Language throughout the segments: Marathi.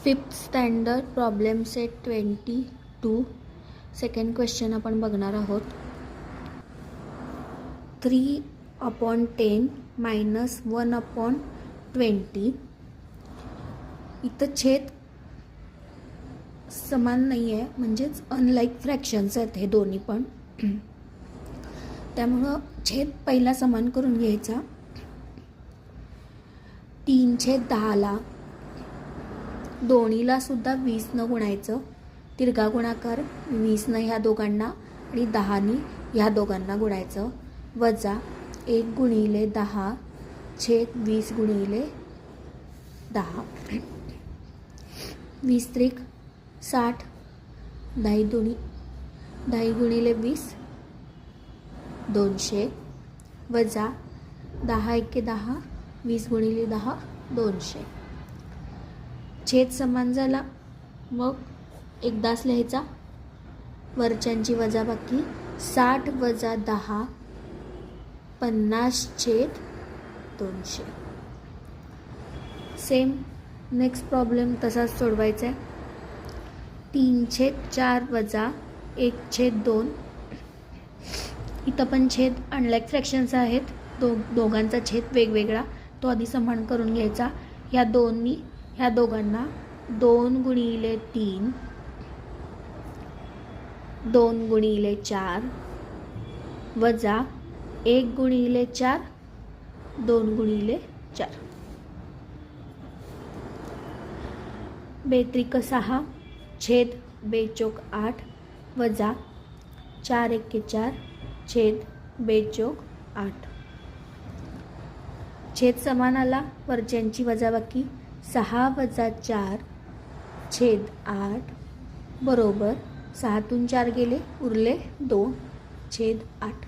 Fifth standard problem set 22 second question आपण बघणार आहोत. 3/10 - 1/20. इथं छेद समान नाही आहे, म्हणजेच अनलाईक फ्रॅक्शन्स आहेत हे दोन्ही पण. त्यामुळं छेद पहिला समान करून घ्यायचा. 3/10 दोन्हीला सुद्धा 20 न गुणायचं. तिरका गुणाकार 20 न ह्या दोघांना आणि 10 नी ह्या दोघांना गुणायचं. वजा 1 गुणिले 10 छेद 20 गुणिले 10. 20 त्रिक 60. 10 गुणिले 20 200. वजा 10 एके 10 20 गुणिले 10 200. छेद समान झाला, मग एकदाच लिहायचा. वरच्यांची वजाबाकी 60 वजा 10 50/200. सेम नेक्स्ट प्रॉब्लेम तसाच सोडवायचा आहे. 3/4 वजा 1/2. इथं पण छेद अनलाईक फ्रॅक्शन्स आहेत. दोघांचा छेद वेगवेगळा, तो आधी समान करून घ्यायचा. ह्या दोघांना 2 गुणिले 3 2 गुणिले 4 वजा 1 गुणिले 4 2 गुणिले 4. 2 त्रिक 6 छेद 2 चौक 8 वजा 4 एके 4 छेद 2 चौक 8. छेद समान आला, वरच्यांची वजाबाकी 6 वजा 4 छेद 8 बरोबर 6तून 4 गेले, उरले 2 छेद 8.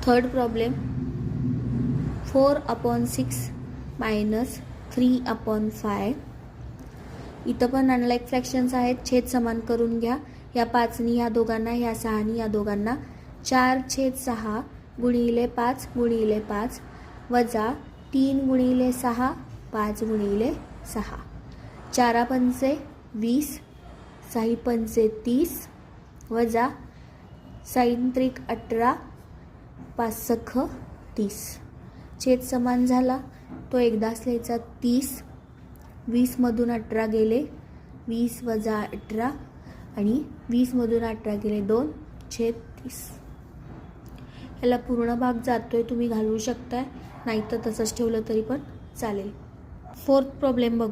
Third problem 4/6 - 3/5. इथं पण अनलाईक फ्रॅक्शन्स आहेत. छेद समान करून घ्या. ह्या 5 नी ह्या दोघांना, ह्या 6 नी ह्या दोघांना 4/6 गुणिले 5 गुणिले 5 वजा 3 गुणिले 6 5 गुणिले 6. 4 पंचे 20 6 पंचे 30 वजा 6 त्रिक 18 5 सख 30. छेद समान झाला, तो एकदाच लिहायचा. 30 20 मधून 18 गेले, 20 वजा 18 आणि 20 मधून 18 गेले 2 छेद 30. याला पूर्ण भाग जातोय, तुम्ही घालवू शकताय, नाहीतर तसंच ठेवलं तरी पण चालेल. फोर्थ प्रॉब्लेम बघूया.